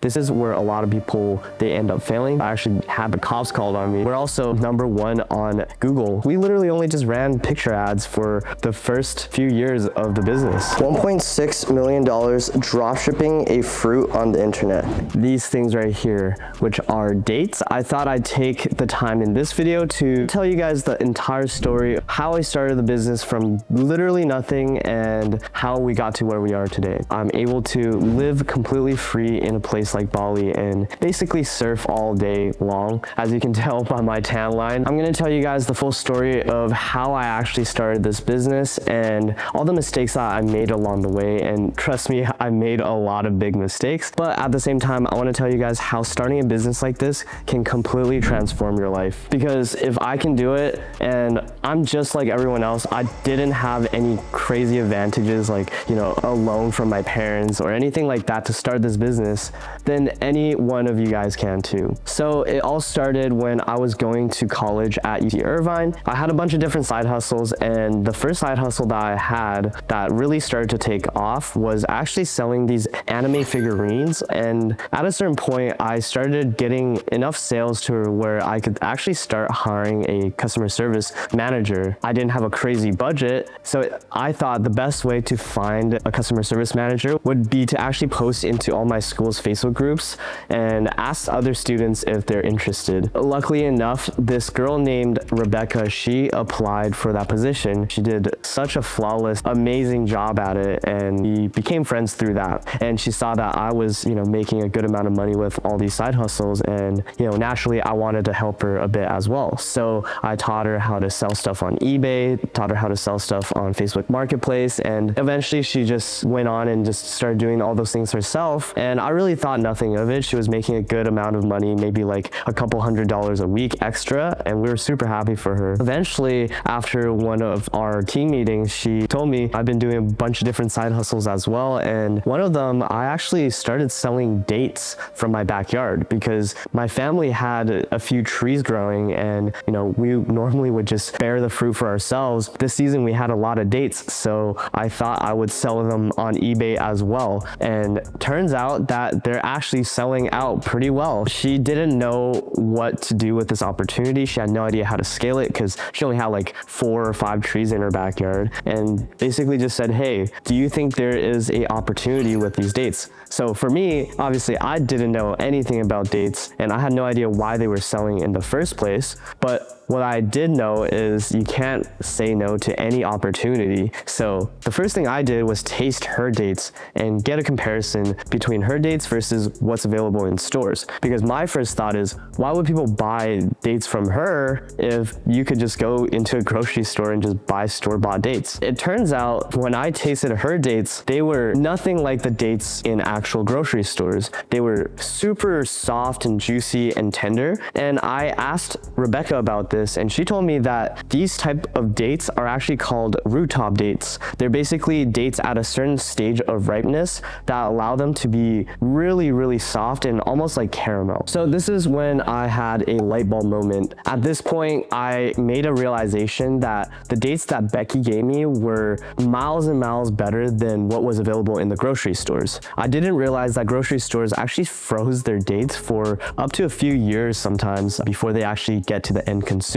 This is where a lot of people, they end up failing. I actually had the cops called on me. We're also #1 on Google. We literally only just ran picture ads for the first few years of the business. $1.6 million drop shipping a fruit on the internet. These things right here, which are dates. I thought I'd take the time in this video to tell you guys the entire story, how I started the business from literally nothing and how we got to where we are today. I'm able to live completely free in a place like Bali and basically surf all day long. As you can tell by my tan line, I'm gonna tell you guys the full story of how I actually started this business and all the mistakes that I made along the way. And trust me, I made a lot of big mistakes, but at the same time, I wanna tell you guys how starting a business like this can completely transform your life. Because if I can do it and I'm just like everyone else, I didn't have any crazy advantages like, you know, a loan from my parents or anything like that to start this business, then any one of you guys can too. So it all started when I was going to college at UC Irvine. I had a bunch of different side hustles, and the first side hustle that I had that really started to take off was actually selling these anime figurines. And at a certain point, I started getting enough sales to where I could actually start hiring a customer service manager. I didn't have a crazy budget, so I thought the best way to find a customer service manager would be to actually post into all my school's Facebook groups and ask other students if they're interested. Luckily enough, this girl named Rebecca, she applied for that position. She did such a flawless, amazing job at it, and we became friends through that. And she saw that I was, you know, making a good amount of money with all these side hustles, and, you know, naturally I wanted to help her a bit as well. So I taught her how to sell stuff on eBay, taught her how to sell stuff on Facebook Marketplace, and eventually she just went on and just started doing all those things herself. And I really thought nothing of it. She was making a good amount of money, maybe like a couple $100s a week extra, and we were super happy for her. Eventually, after one of our team meetings, she told me I've been doing a bunch of different side hustles as well, and one of them, I actually started selling dates from my backyard because my family had a few trees growing, and, you know, we normally would just bear the fruit for ourselves. This season we had a lot of dates, so I thought I would sell them on eBay as well, and turns out that they're actually selling out pretty well. She didn't know what to do with this opportunity. She had no idea how to scale it because she only had like 4 or 5 trees in her backyard, and basically just said, hey, do you think there is a opportunity with these dates? So for me, obviously I didn't know anything about dates and I had no idea why they were selling in the first place, but what I did know is you can't say no to any opportunity. So the first thing I did was taste her dates and get a comparison between her dates versus what's available in stores. Because my first thought is, why would people buy dates from her if you could just go into a grocery store and just buy store-bought dates? It turns out when I tasted her dates, they were nothing like the dates in actual grocery stores. They were super soft and juicy and tender. And I asked Rebecca about this, and she told me that these type of dates are actually called rooftop dates. They're basically dates at a certain stage of ripeness that allow them to be really, really soft and almost like caramel. So this is when I had a light bulb moment. At this point, I made a realization that the dates that Becky gave me were miles and miles better than what was available in the grocery stores. I didn't realize that grocery stores actually froze their dates for up to a few years sometimes before they actually get to the end consumer.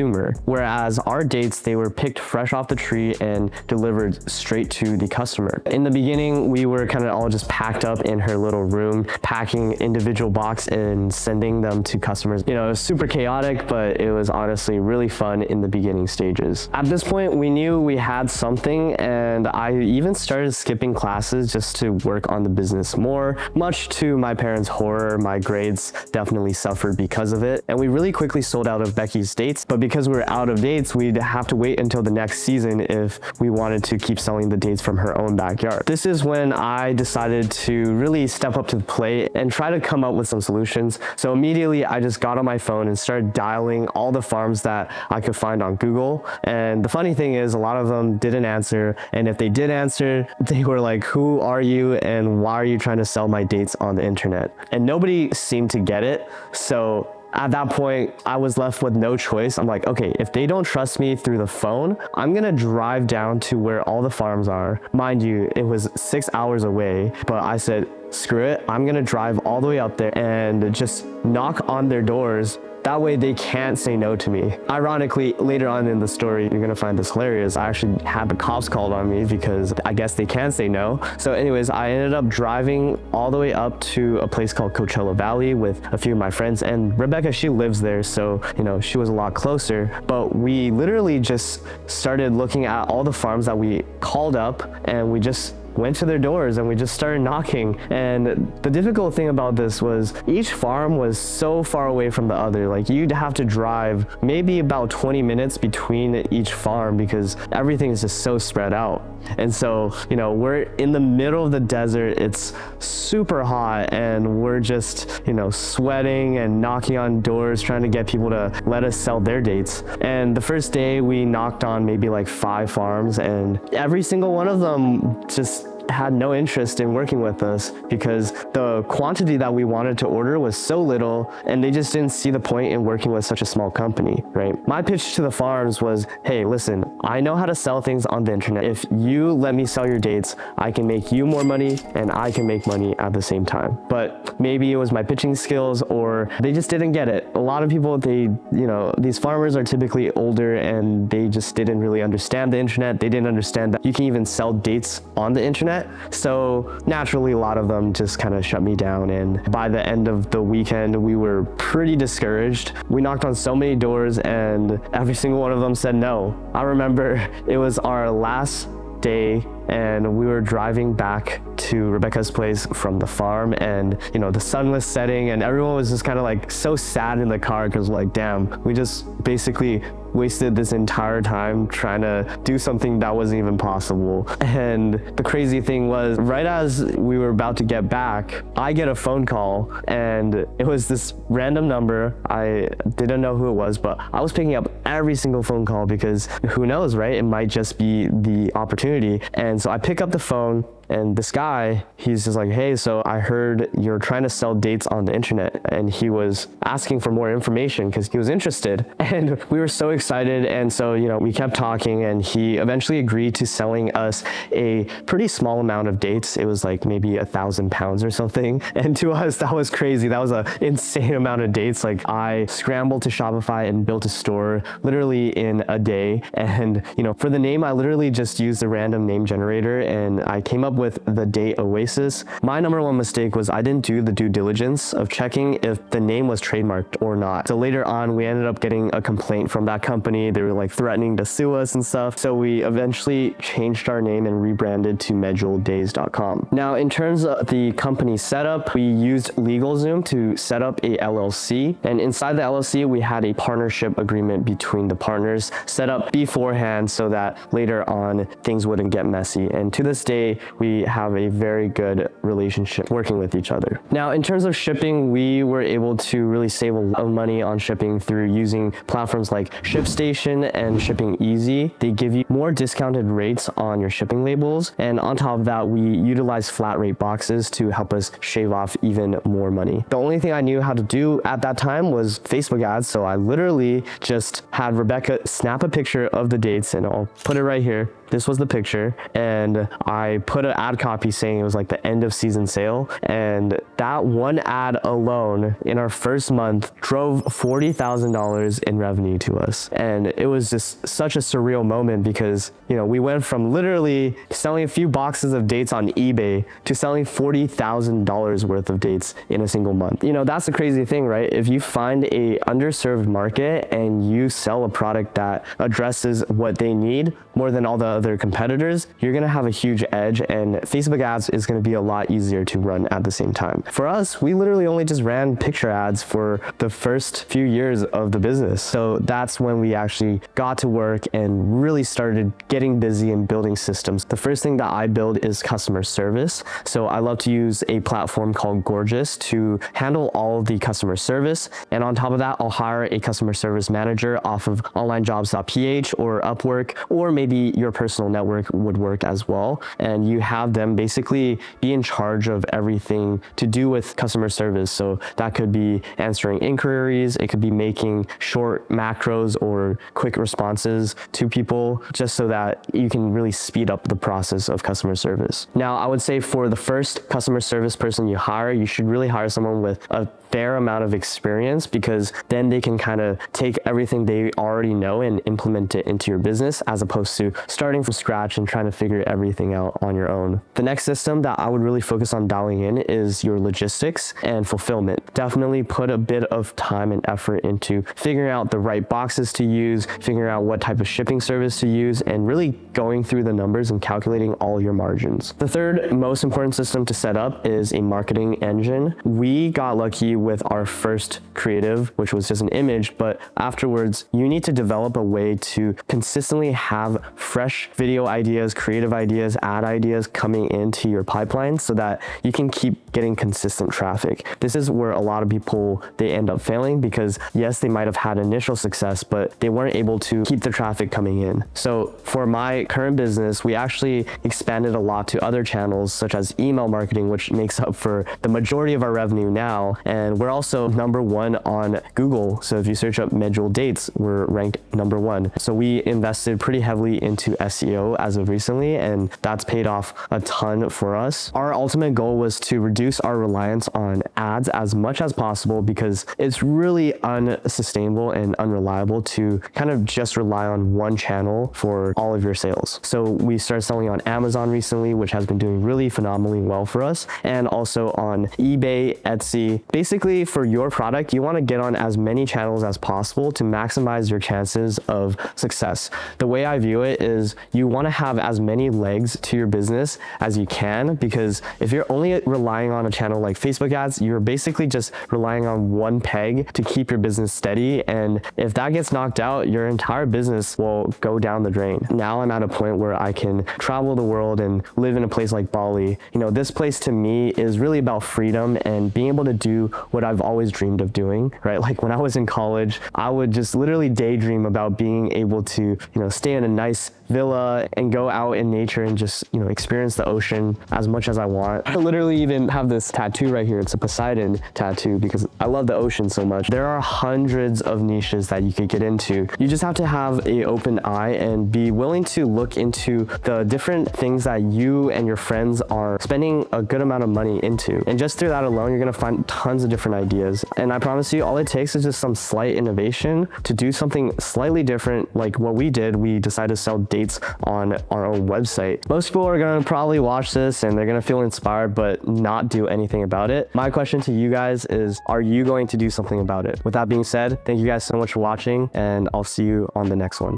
Whereas our dates, they were picked fresh off the tree and delivered straight to the customer. In the beginning, we were kind of all just packed up in her little room, packing individual boxes and sending them to customers. You know, it was super chaotic, but it was honestly really fun in the beginning stages. At this point, we knew we had something, and I even started skipping classes just to work on the business more. Much to my parents' horror, my grades definitely suffered because of it, and we really quickly sold out of Becky's dates. But because we were out of dates, we'd have to wait until the next season if we wanted to keep selling the dates from her own backyard. This is when I decided to really step up to the plate and try to come up with some solutions. So immediately I just got on my phone and started dialing all the farms that I could find on Google. And the funny thing is, a lot of them didn't answer. And if they did answer, they were like, who are you and why are you trying to sell my dates on the internet? And nobody seemed to get it. So at that point, I was left with no choice. I'm like, okay, if they don't trust me through the phone, I'm gonna drive down to where all the farms are. Mind you, it was 6 hours away, but I said, screw it, I'm gonna drive all the way up there and just knock on their doors. That way they can't say no to me. Ironically, later on in the story, you're gonna find this hilarious. I actually had the cops called on me because I guess they can say no. So anyways, I ended up driving all the way up to a place called Coachella Valley with a few of my friends, and Rebecca, she lives there, so she was a lot closer. But we literally just started looking at all the farms that we called up, and we just went to their doors and we just started knocking. And the difficult thing about this was each farm was so far away from the other. Like, you'd have to drive maybe about 20 minutes between each farm because everything is just so spread out. And so, we're in the middle of the desert. It's super hot and we're just, sweating and knocking on doors, trying to get people to let us sell their dates. And the first day we knocked on maybe like 5 farms, and every single one of them just had no interest in working with us because the quantity that we wanted to order was so little, and they just didn't see the point in working with such a small company, right? My pitch to the farms was, hey, listen, I know how to sell things on the internet. If you let me sell your dates, I can make you more money and I can make money at the same time. But maybe it was my pitching skills or they just didn't get it. A lot of people, these farmers are typically older and they just didn't really understand the internet. They didn't understand that you can even sell dates on the internet. So naturally, a lot of them just kind of shut me down. And by the end of the weekend, we were pretty discouraged. We knocked on so many doors and every single one of them said no. I remember it was our last day and we were driving back to Rebecca's place from the farm, and the sun was setting and everyone was just kind of like so sad in the car because like, damn, we just basically wasted this entire time trying to do something that wasn't even possible. And the crazy thing was, right as we were about to get back, I get a phone call and it was this random number. I didn't know who it was, but I was picking up every single phone call because who knows, right? It might just be the opportunity. And so I pick up the phone, and this guy, he's just like, hey, so I heard you're trying to sell dates on the internet. And he was asking for more information because he was interested. And we were so excited. And so, we kept talking and he eventually agreed to selling us a pretty small amount of dates. It was like maybe £1,000 or something. And to us, that was crazy. That was an insane amount of dates. Like, I scrambled to Shopify and built a store literally in a day. And, for the name, I literally just used a random name generator and I came up with the date Oasis. My number one mistake was I didn't do the due diligence of checking if the name was trademarked or not. So later on, we ended up getting a complaint from that company. They were like threatening to sue us and stuff. So we eventually changed our name and rebranded to medjooldays.com. Now, in terms of the company setup, we used LegalZoom to set up a LLC. And inside the LLC, we had a partnership agreement between the partners set up beforehand so that later on things wouldn't get messy. And to this day, we have a very good relationship working with each other. Now, in terms of shipping, we were able to really save a lot of money on shipping through using platforms like ShipStation and Shipping Easy. They give you more discounted rates on your shipping labels. And on top of that, we utilize flat rate boxes to help us shave off even more money. The only thing I knew how to do at that time was Facebook ads. So I literally just had Rebecca snap a picture of the dates, and I'll put it right here. This was the picture, and I put an ad copy saying it was like the end of season sale, and that one ad alone in our first month drove $40,000 in revenue to us. And it was just such a surreal moment because we went from literally selling a few boxes of dates on eBay to selling $40,000 worth of dates in a single month. That's the crazy thing, right? If you find a underserved market and you sell a product that addresses what they need more than all the other competitors, you're gonna have a huge edge, and Facebook ads is gonna be a lot easier to run at the same time. For us, we literally only just ran picture ads for the first few years of the business. So that's when we actually got to work and really started getting busy and building systems. The first thing that I build is customer service. So I love to use a platform called Gorgeous to handle all of the customer service. And on top of that, I'll hire a customer service manager off of onlinejobs.ph or Upwork, or maybe your personal personal network would work as well. And you have them basically be in charge of everything to do with customer service. So that could be answering inquiries, it could be making short macros or quick responses to people, just so that you can really speed up the process of customer service. Now, I would say for the first customer service person you hire, you should really hire someone with a fair amount of experience, because then they can kind of take everything they already know and implement it into your business, as opposed to starting from scratch and trying to figure everything out on your own. The next system that I would really focus on dialing in is your logistics and fulfillment. Definitely put a bit of time and effort into figuring out the right boxes to use, figuring out what type of shipping service to use, and really going through the numbers and calculating all your margins. The third most important system to set up is a marketing engine. We got lucky with our first creative, which was just an image, but afterwards you need to develop a way to consistently have fresh video ideas, creative ideas, ad ideas coming into your pipeline, so that you can keep getting consistent traffic. This is where a lot of people, they end up failing, because yes, they might have had initial success, but they weren't able to keep the traffic coming in. So for my current business, we actually expanded a lot to other channels, such as email marketing, which makes up for the majority of our revenue now. And we're also #1 on Google. So if you search up Medjool dates, we're ranked #1. So we invested pretty heavily into SEO as of recently, and that's paid off a ton for us. Our ultimate goal was to reduce our reliance on ads as much as possible, because it's really unsustainable and unreliable to kind of just rely on one channel for all of your sales. So we started selling on Amazon recently, which has been doing really phenomenally well for us, and also on eBay, Etsy. Basically, for your product, you want to get on as many channels as possible to maximize your chances of success. The way I view it is you want to have as many legs to your business as you can, because if you're only relying on a channel like Facebook ads, you're basically just relying on one peg to keep your business steady. And if that gets knocked out, your entire business will go down the drain. Now I'm at a point where I can travel the world and live in a place like Bali. You know, this place to me is really about freedom and being able to do what I've always dreamed of doing, right? Like when I was in college, I would just literally daydream about being able to, stay in a nice villa and go out in nature and just, experience the ocean as much as I want. I literally even have this tattoo right here. It's a Poseidon tattoo because I love the ocean so much. There are hundreds of niches that you could get into. You just have to have an open eye and be willing to look into the different things that you and your friends are spending a good amount of money into. And just through that alone, you're gonna find tons of different ideas. And I promise you, all it takes is just some slight innovation to do something slightly different. Like what we did, we decided to sell dates on our own website. Most people are gonna probably watch this and they're gonna feel inspired but not do anything about it. My question to you guys is, are you going to do something about it? With that being said, thank you guys so much for watching, and I'll see you on the next one.